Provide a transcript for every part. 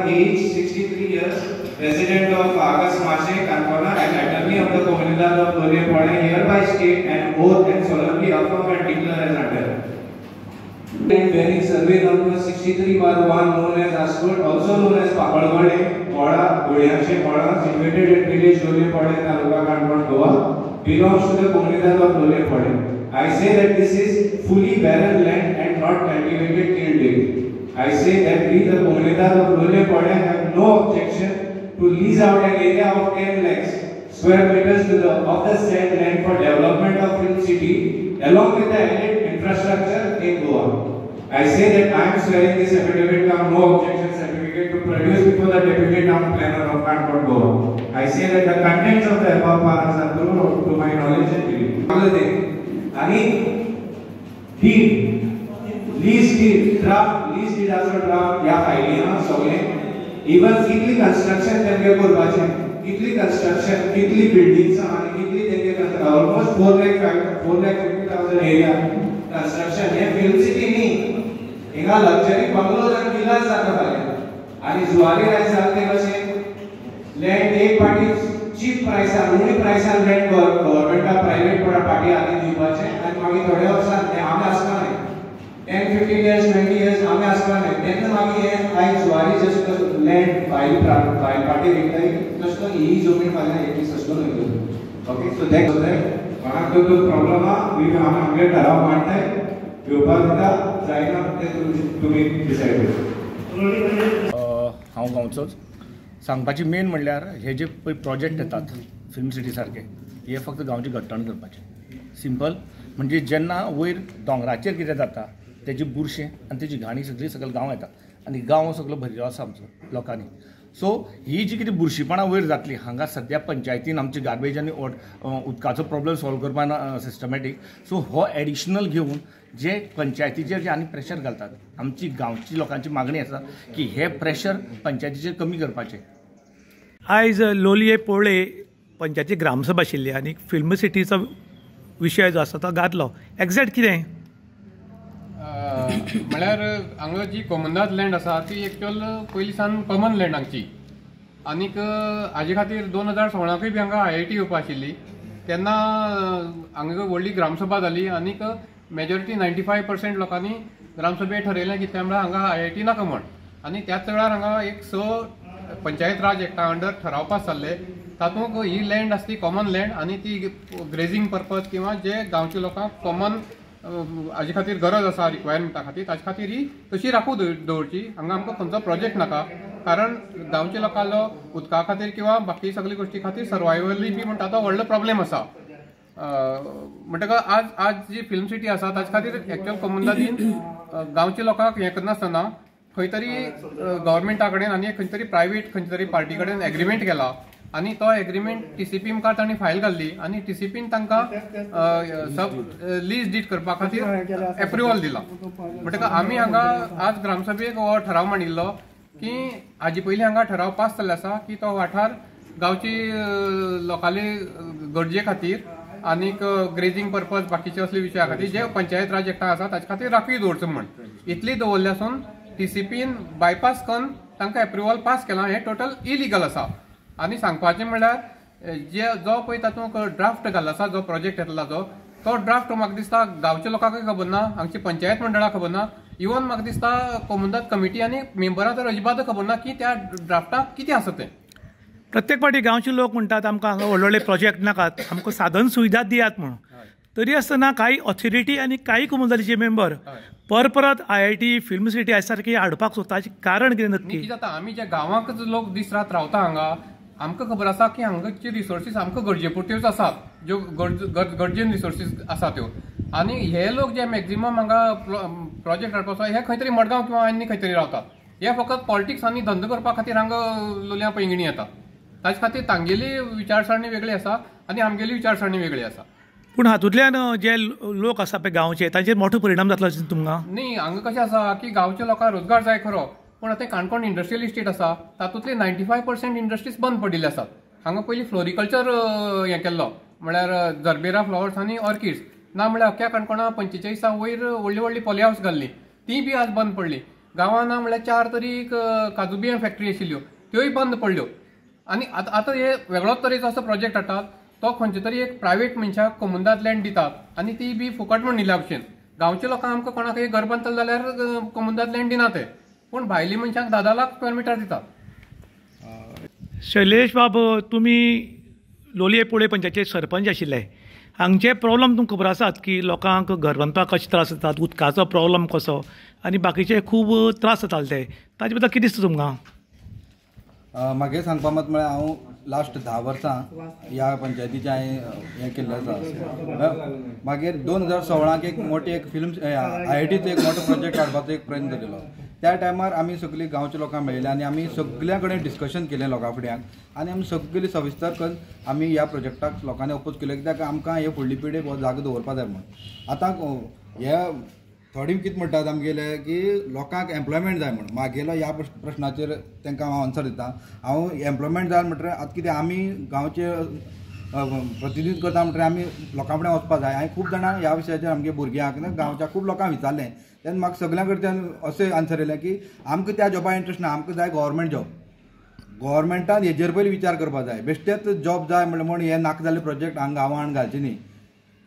Age 63 years, resident of Agas Mashe, Kankona, and attorney of the Comunidad of Lollepode, hereby state an oath and solemnly affirm and declare as under. Bearing survey number 63/1, known as Ascot, also known as Papadgade, Moda, Godiakshe Moda, situated at village Lollepode, Taluka, Kankona, Goa, belongs to the Comunidad of Lollepode. I say that this is fully barren land and not cultivated till date. I say that we, the Comunidad of Lollepode, have no objection to lease out an area of 10 lakhs square meters of the said land for development of Film City along with the added infrastructure in Goa. I say that I am swearing this affidavit of no objection certificate to produce before the Deputy Town Planner of Kankona, Goa. I say that the contents of the above paras are true to my knowledge and belief. Ani deed lease deed also draft या फायली ना सगळे even कितली construction तेंगे करपाचे कितली construction कितली buildings आणि कितली तेंगे ऑलमोस्ट 4,50,000 एरिया कंस्ट्रक्शन हे फिल्म सिटी नी हिंगा लक्झरी बंगलोज आणि विलास जाता पाले आणि जुवारी रायसाल ते कशे लँड एक पार्टी चीप प्राइसार उणी प्राइसार लँड गव्हर्नमेंटा प्राइवेट पार्टी आदी दिवपाचे आणि मागीर थोड्या वर्सां ते आमी आसना 10-15 years 20 years आम्ही आसपाने तेन्ना मागीर हे आयज जुवारी जसो लँड फायल पार्टी विकताय तसो ही जमीन फाल्यां एक दीस तसो न्हय ओके सो दॅट्स कोणाक तो प्रॉब्लेम आहा वी आमगे ठराव मांडताय घेवपाक दिता जायना ते तुमी डिसायड करा हांव गांवचोच सांगपाची मेन म्हणल्यार हे जे प्रोजेक्ट येतात फिल्म सिटी सारके हे फक्त गांवची घट्टण करपाचे सिंपल म्हणजे जेन्ना वयर दोंगराचेर कितें जाता तेजी बुरशें आनी तेजी घाणी सगळी सकयल गांव येता आनी गांव सगळो भरिल्लो आसा आमचो लोकांनी सो ही जी कितें बुरशीपणां वयर जातली हांगा सद्या पंचायतीन आमची गार्बेज आनी उदकाचो प्रॉब्लेम सॉल्व करपाक सिस्टमॅटीक सो हो एडिशनल घेवन जे पंचायतीचेर जे आनी प्रेशर घालतात आमची गांवची लोकांची मागणी आसा की हे प्रेशर पंचायतीचेर कमी करपाचें आयज लोलयेपोळे पंचायती ग्रामसभा आशिल्ली आनी फिल्म सिटीचो विशय जो आसा तो घातलो एक्झॅक्ट कितें म्हळ्यार हांगा जी कॉमनाद लँड आसा ती एक्चुअल पयलीं सान कॉमन लँड हांगची आनीक हाजे खातीर 2016 बी हांगा IIT येवपा आशिल्ली तेन्ना हांगा व्हडली ग्रामसभा जाली आनीक मेजॉरिटी 95% लोकांनी ग्रामसभेक ठरयलें की त्या म्हळ्यार हांगा IIT नाका म्हण आनी त्याच वेळार हांगा एक पंचायत राज एक्टा अंडर ठराव पास जाल्ले तातूंत ही लँड आसली कॉमन लँड आनी ती ग्रेजींग पर्पज किंवा जे गांवच्या लोकांक कॉमन हाजे खातीर गरज आसा रिक्वायरमेंटा खातीर ताचे खातीर ही तशी राखून दवरची हांगा आमकां खंयचो प्रोजेक्ट नाका कारण गांवच्या लोकांलो उदका खातीर किंवा बाकी सगळी गोश्टी खातीर सर्वायवली बी म्हणटा तो व्हडलो प्रॉब्लेम आसा म्हणटकच आज जी फिल्म सिटी आसा ताचे खातीर एक्चुअल कम्युनिटीन गांवच्या लोकांक हें करनासतना खंय तरी गव्हर्मेंटा कडेन आनी खंय तरी प्रायवेट खंयच्या तरी पार्टी कडेन एग्रीमेंट केला आनी तो एग्रीमेंट TCP मुखार तांणी फायल घाल्ली आनी TCPन तांकां लीज डीड करपा खातीर एप्रुवल दिला म्हणटकच आमी हांगा आज ग्रामसभेक हो ठराव मांडिल्लो की हाजे पयलीं हांगा ठराव पास जाल्लो आसा की तो वाठार गांवची लोकांले गरजे खातीर आनीक ग्रेजींग पर्पज बाकीचे असले विशया खातीर जे पंचायत राज एक्टा आसा ताचे खातीर राखीव दवरचो म्हण इतली दवरल्यासून TCPन बायपास करून तांकां एप्रुवल पास केला हें टोटल इलिगल आसा आनी सांगपाचें म्हणल्यार जो पळय तातूंत ड्राफ्ट घाल्लो आसा जो प्रोजेक्ट येतलो तो ड्राफ्ट म्हाका दिसता गांवच्या लोकांकय खबर ना हांगची पंचायत मंडळाक खबर ना इवन म्हाका दिसता कॉमनाद कमिटी आनी मेंबरां तर अजिबात खबर ना की त्या ड्राफ्टाक कितें आसा तें प्रत्येक फावटी गांवचे लोक म्हणटात आमकां हांगा व्हडले व्हडले प्रोजेक्ट नाकात आमकां साधन सुविधा दियात म्हणून तरी आसतना काही ऑथॉरिटी आनी काही कम्युनिटीचे मेंबर परत IIT फिल्म सिटी ह्या सारकी हाडपाक सोदताचें कारण कितें नक्की जाता आमी जे गांवांकच लोक दीस रात रावता हांगा आमकां खबर आसा की हांगाचे रिसोर्सीस आमकां गरजे पुरत्योच आसात ज्यो गरजेन रिसोर्सीस आसा त्यो आनी हे लोक जे मॅक्झिमम हांगा प्रोजेक्ट हाडपाचो हे खंय तरी मडगांव किंवा आनी खंय तरी रावतात हे फकत पॉलिटिक्स आनी धंदो करपा खातीर हांगा लोलयां पैंगिणी येता. ताचे खातीर तांगेली विचारसरणी वेगळी आसा आनी आमगेली विचारसरणी वेगळी आसा. पूण हातूंतल्यान जे लोक आसा पळय गांवचे ताचेर मोठो परिणाम जातलो तुमकां? न्ही, हांगा कशें आसा की गांवच्या लोकांक रोजगार जाय खरो, पूण आतां काणकोण इंडस्ट्रियल इस्टेट आसा तातूंतले 95% इंडस्ट्रीज बंद पडिल्ले आसात. हांगा पयलीं फ्लोरिकल्चर हें केल्लो, म्हळ्यार जरबेरा फ्लावर्स आनी ऑर्किड्स, ना म्हळ्यार अख्ख्या काणकोणा 45 वयर व्हडली व्हडली पॉली हावस घाल्ली, ती बी आज बंद पडली. गांवांत ना म्हळ्यार 4 तरी काजू बियां फॅक्टरी आशिल्ल्यो त्योय बंद पडल्यो. आनी आतां हे वेगळोच तरेचो असो प्रोजेक्ट हाडटात, तो खंयच्या तरी एक प्रायवेट मनशाक कोमुंदात लँड दितात आनी ती बी फुकट म्हण दिल्या भशेन. गांवच्या लोकांक आमकां कोणाकय घर बांदतले जाल्यार कोमुंदात लँड दिना ते, पूण भायली मनशांक 10 लाख स्क्वेअर मिटर दितात. शैलेश बाब, तुमी लोलये पोळे पंचायतीचे सरपंच आशिल्ले. हांगचे प्रॉब्लम तुमकां खबर आसात की लोकांक घर बांदपाक कशे त्रास जातात, उदकाचो प्रॉब्लम कसो आनी बाकीचे खूब त्रास जाताले ते, ताजे बद्दल कितें दिसता तुमकां? म्हागे सांगपा मत म्हळ्यार हांव लास्ट 10 वर्सां ह्या पंचायतीचें हांवें हें केल्लें आसा. मागीर 2016 एक मोठी एक फिल्म IITचो एक मोठो प्रोजेक्ट हाडपाचो एक प्रयत्न केलेलो. त्या टायमार आमी सगळीं गांवच्या लोकांक मेळिल्ले आनी आमी सगळ्या कडेन डिस्कशन केलें लोकां फुड्यान आनी आमी सगळीं सविस्तर करून आमी ह्या प्रोजेक्टाक लोकांनी अपोज केलें, कित्याक आमकां हे फुडली पिळगेक हो जागो दवरपा जाय म्हण. आतां हे थोडी कितें म्हणटात आमगेले की लोकांक एम्प्लॉयमेंट जाय म्हण. म्हागेलो ह्या प्रश्नाचेर तांकां हांव आन्सर दितां. हांव एम्प्लॉयमेंट जाय म्हणटकीर आतां कितें आमी गांवचे प्रतिनिधित्व करता म्हणटकीर आमी लोकां फुडें वचपा जाय. हांवें खूब जाणां ह्या विशयाचेर आमगे भुरग्यांक गांवच्या खूब लोकांक विचारलें, तेन्ना म्हाका सगळ्यां कडच्यान अशें आन्सर येलें की आमकां त्या जॉबा इंट्रस्ट ना, आमकां जाय गव्हर्मेंट जॉब. गव्हर्मेंटान हेजेर पयलीं विचार करपा जाय. बेश्टेच जॉब जाय म्हण हे नाका जाल्ले प्रोजेक्ट हांगा गांवांत घालचे न्ही.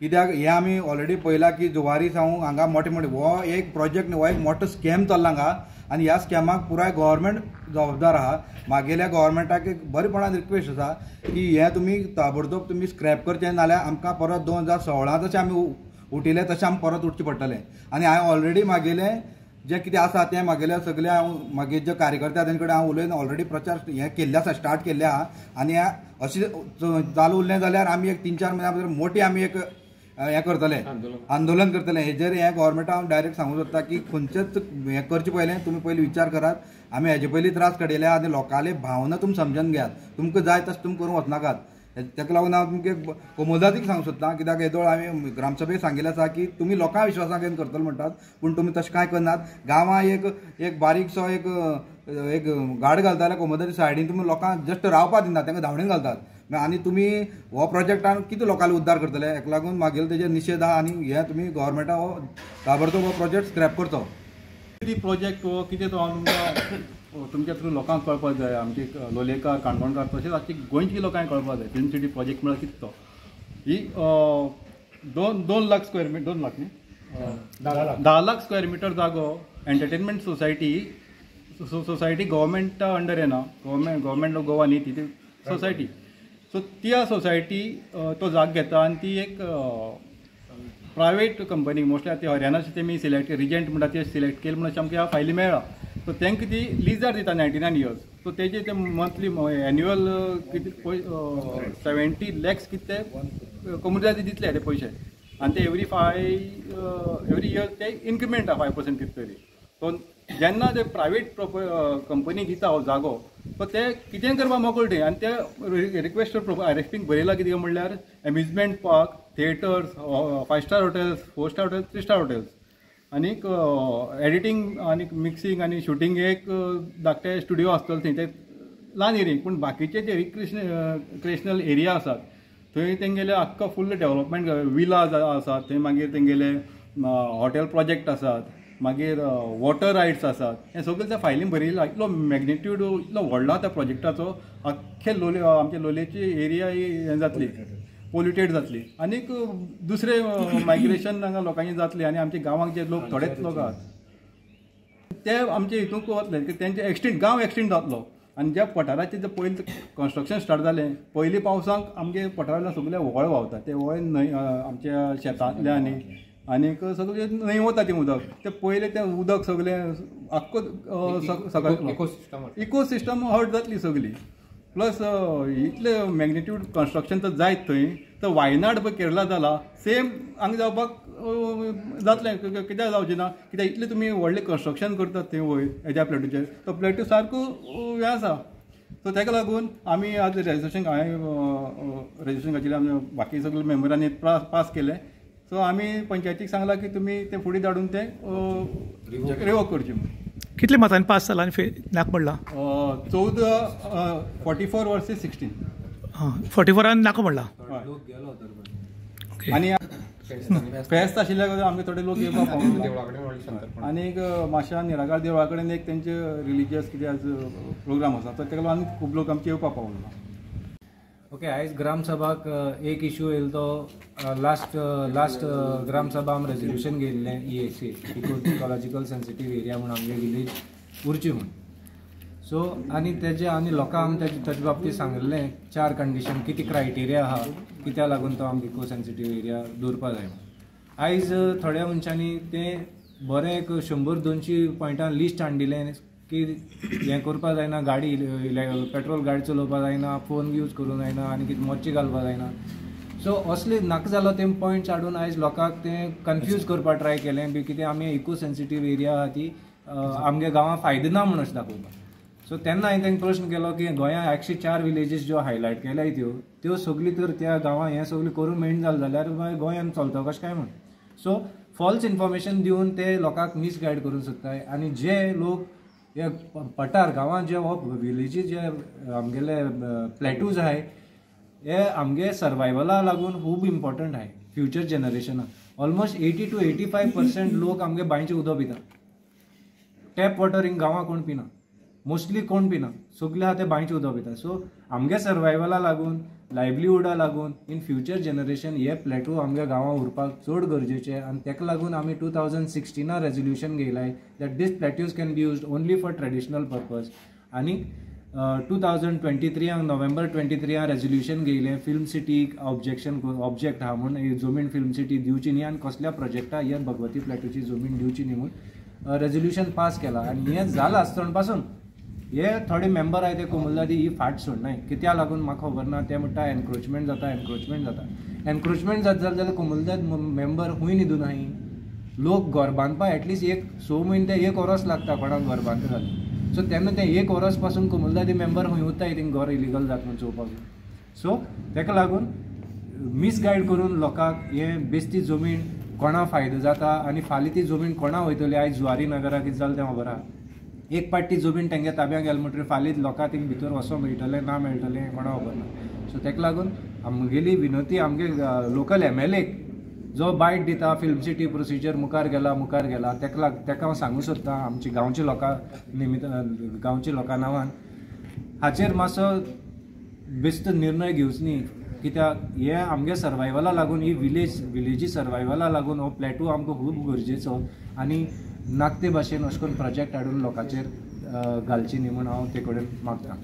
कित्याक हे आमी ऑलरेडी पळयलां की जुवारी सावन हांगा मोठे मोठे हो एक प्रोजेक्ट न्ही, हो एक मोठो स्कॅम चल्ला हांगा आनी ह्या स्कॅमाक पुराय गव्हर्मेंट जबाबदार आहा. म्हागेल्या गव्हर्मेंटाक एक बरेपणान रिक्वेस्ट आसा की हे तुमी ताबडतोब तुमी स्क्रॅप करचें, नाल्यार आमकां परत 2016 जशें आमी उठिल्ले तशें आमकां परत उठचें पडटलें. आनी हांवें ऑलरेडी म्हागेलें जें कितें आसा तें म्हागेल्या सगळ्या म्हागे जे कार्यकर्ते तांचे कडेन हांव उलयन ऑलरेडी प्रचार हें केल्लें आसा, स्टार्ट केल्लें आहा. आनी अशें चालू उरलें जाल्यार आमी एक 3-4 म्हयन्या भितर मोठी आमी एक हें करतले, आंदोलन करतले. हेजेर हें गव्हर्मेंटाक हांव डायरेक्ट सांगूंक सोदता की खंयचेच हें करचे पयलें तुमी पयलीं विचार करात. आमी हेजे पयलीं त्रास काडयले आनी लोकांले भावना तुमी समजून घेयात. तुमकां जाय तशें तुमी करूंक वचनाकात. ताका लागून हांव तुमकां कोमोदातीक सांगूंक सोदतां, कित्याक हेदोळ हांवें ग्रामसभेक सांगिल्लें आसा की तुमी लोकां विश्वासाक येवन करतले म्हणटात, पूण तुमी तशें कांय करनात. गांवां एक बारीकसो एक गाड घालता जाल्यार कोमोदाती सायडीन तुमी लोकांक जस्ट रावपाक दिनात, तांकां धांवडेन घालतात. आनी तुमी हो प्रोजेक्टान कितें लोकांले उद्धार करतले? हेका लागून म्हागेलो तेजेर निशेध आहा आनी हे तुमी गव्हर्मेंटान हो ताबडतोब हो प्रोजेक्ट स्क्रॅप करचो. प्रोजेक्ट हो कितें तो हांव तुमच्या थ्रू लोकांक कळपाक जाय, आमचे लोलयेकार काणकोणकार तशेंच आमची गोंयची लोकांक कळपाक जाय. फिल्म सिटी प्रोजेक्ट म्हळ्यार कितें तो. ही 2 लाख स्क्वेअर मिटर, 2 लाख न्ही, 10 लाख स्क्वेअर मिटर जागो एंटरटेनमेंट सोसायटी गव्हर्मेंटा अंडर येना, गव्हर्मेंट ऑफ गोवा न्ही ती सोसायटी. सो त्या सोसायटी तो जाग घेता आनी ती एक प्रायवेट कंपनी मोस्टली ते हरियाणाचे तेमी सिलेक्ट रिजंट म्हणटा ते सिलेक्ट केले म्हणून आमकां ह्या फायली मेळ्ळा. सो तांकां ती लिजार दिता 99 इयर्स. सो तेजे ते मंथली एन्युअल कितें 70 लॅक्स कितें ते कोमुनिटी दितले ते पयशे आनी ते एवरी इयर ते इन्क्रिमेंट आहा 5% कितें तरी. सो जेन्ना ते प्रायवेट कंपनी दिता हो जागो सो ते कितें करपाक मोकळटे आनी ते रिक्वेस्ट RFPक बरयला कितें म्हणल्यार amusement park, theatres, 5 star hotels, 4 star hotels, 3 star hotels आनीक एडिटींग आनी मिक्सिंग आनी शूटिंग एक धाकटे स्टुडिओ आसतलो थंय ते ल्हान एरियेक. पूण बाकीचे जे रिक्रिएशनल एरिया आसात थंय तेंगेले आख्खो फुल्ल डेव्हलपमेंट विलाज आसात, थंय मागीर तेंगेले हॉटेल प्रोजेक्ट आसात, मागीर वॉटर रायड्स आसात. हें सगळें त्या फायलीन बरयलां. इतलो मॅग्निट्यूड इतलो व्हडलो त्या प्रोजेक्टाचो आख्खे आमच्या लोलयेची एरिया हें जातली पोल्युटेड जातली आनीक दुसरे मायग्रेशन हांगा लोकांनी जातलें आनी आमच्या गांवांक जे लोक थोडेच लोक आहात ते आमचे हितूंक वतले की तेंचे गांव एक्सटेंड जातलो. आनी ज्या पठाराचें जें पयलीं कन्स्ट्रक्शन स्टार्ट जालें पयलीं पावसाक आमगे पठारांतल्यान सगळे व्हळ व्हांवता. ते व्हळ न्हंय आमच्या शेतांतल्यान आनीक सगळें न्हंय वता तें उदक. ते पयलें तें उदक सगळें आख्खो इकोसिस्टम हर्ट जातली सगळी. प्लस इतले मॅग्निट्यूड कन्स्ट्रक्शन तर जायत थंय तर वायनाड पळय केरला जाला सेम हांगा जावपाक जातलें कित्याक जावचें ना कित्याक इतलें तुमी व्हडलें कन्स्ट्रक्शन करतात थंय वयर हेज्या प्लेटूचेर तो प्लेटू सारको हें आसा सो ताका लागून आमी आज रजिस्ट्रेशन रजिस्ट्रेशन घातलें आमी बाकी सगळे मेंबरांनी पास केलें सो आमी पंचायतीक सांगलां की तुमी ते फुडें धाडून ते रिवोक करचें म्हणून कितले मतांनी पास जाला आनी नाक पडला 44 वर्सेस 16 44 नाका म्हणला आनी फेस्त आशिल्ल्या खातीर आमगे थोडे लोक येवपाक पावना आनीक माश्या निराकार देवळा कडेन एक तेंचे रिलिजियस कितें आज प्रोग्राम आसा तर ताका लागून खूब लोक आमचे येवपाक पावना ओके आयज ग्राम सभाक एक इश्यू येयलो तो लास्ट ग्राम सभा आमी रेजोल्युशन घेयल्लें ESA इकोलॉजिकल सेन्सिटीव एरिया म्हणून आमगे विलेज उरची म्हणून सो आनी लोकांक आमी ताचे बाबतींत सांगिल्लें 4 कंडिशन कितें क्रायटेरिया आहा कित्याक लागून तो आमकां इको सेन्सिटीव एरिया दवरपा जाय आयज थोड्या मनशांनी तें बरें एक 100-200 पॉयंटां लिस्ट हाडिल्लें की हें करपा जायना गाडी पेट्रोल गाडी चलोवपा जायना फोन यूज करूं जायना आनी कितें मोच्ची घालपा जायना सो असले नाका जालो ते पॉयंट्स हाडून आयज लोकांक तें कन्फ्यूज करपा ट्राय केलें बी कितें आमी इको सेन्सिटीव एरिया आहा ती आमगे गांवां फायदो ना म्हणून अशें दाखोवपाक सो तेन्ना हांवें तांकां प्रश्न केलो की गोंयांत 104 विलेजीस ज्यो हायलायट केल्याय त्यो सगळी तर त्या गांवां हें सगळें करून मेळना जालें जाल्यार गोंयांत चलता कशें काय म्हणून सो फॉल्स इन्फॉर्मेशन दिवन ते लोकांक मिसगायड करूंक सोदताय आनी जे लोक हे पठार गांवांत जे हो विलेजीस जे आमगेले प्लेटूज आहाय हे आमगे सर्वायवला लागून खूब इम्पॉर्टंट आहाय फ्युचर जनरेशनाक ऑलमोस्ट 80 to 85% लोक आमगे बांयचें उदक पिता टॅप वॉटर हिंग गांवां कोण पिना मोस्टली कोण पिना सगळे आहा ते बांयचें उदक पिता सो आमगे सर्वायवला लागून लायवलीहुडा लागून इन फ्युचर जनरेशन हे प्लेटू आमगे गांवां उरपाक चड गरजेचे आनी ताका लागून आमी 2016 रेजोल्युशन घेयलाय that these plateaus can be used only for traditional purpose आनी 2023 नोव्हेंबर 23 रेजोल्युशन घेयलें फिल्म सिटीक ऑब्जेक्ट आहा म्हणून जमीन फिल्म सिटी दिवची न्ही आनी कसल्या प्रोजेक्टा हे भगवती प्लेटूची जमीन दिवची न्ही म्हणून रेजोल्युशन पास केलां आनी हें जालां आसतना पासून हे थोडे मेंबर आहाय ते कोमुलदादी ही फाट सोडनाय कित्याक लागून म्हाका खबर ना ते म्हणटा एनक्रोचमेंट जाता एनक्रोचमेंट जाता जाल्यार कोमुलदाद मेंबर हूंय न्हिदून नाय लोक घर बांदपा एटलिस्ट 6 म्हयने ते 1 वर्स लागता कोणाक घर बांदता जाल्यार सो तेन्ना ते 1 वर्स पासून कोमुलदादी मेंबर हूंय उरताय थिंग घर इलिगल जाता म्हणून चोवपाक सो ताका लागून मिसगायड करून लोकांक हे बेस्ती जमीन कोणा फायदो जाता आनी फाल्यां ती जमीन कोणा वयतली आयज जुवारी नगरा कितें जालें तें खबर आहा एक पाटी जमीन तेंगे ताब्यात गेले म्हणटकीर फाल्यां लोकांक थिंग भितर वचों मेळटलें ना मेळटलें कोणा खबर ना सो ताका लागून आमगेली विनंती आमगे लोकल MLA जो बायट दिता फिल्म सिटी प्रोसिजर मुखार गेला ताका हांव सांगूंक सोदतां आमची गांवच्या लोकां निमित्त गांवच्या लोकां नांवान हाचेर मातसो बेस्ट निर्णय घेवचो न्ही कित्याक हे आमगे सर्वायवला लागून ही विलेजी सर्वायवला लागून हो प्लेटू आमकां खूब गरजेचो आनी नाक ते भाशेन अशें करून प्रोजेक्ट हाडून लोकांचेर घालची न्ही म्हूण हांव ते कडेन मागतां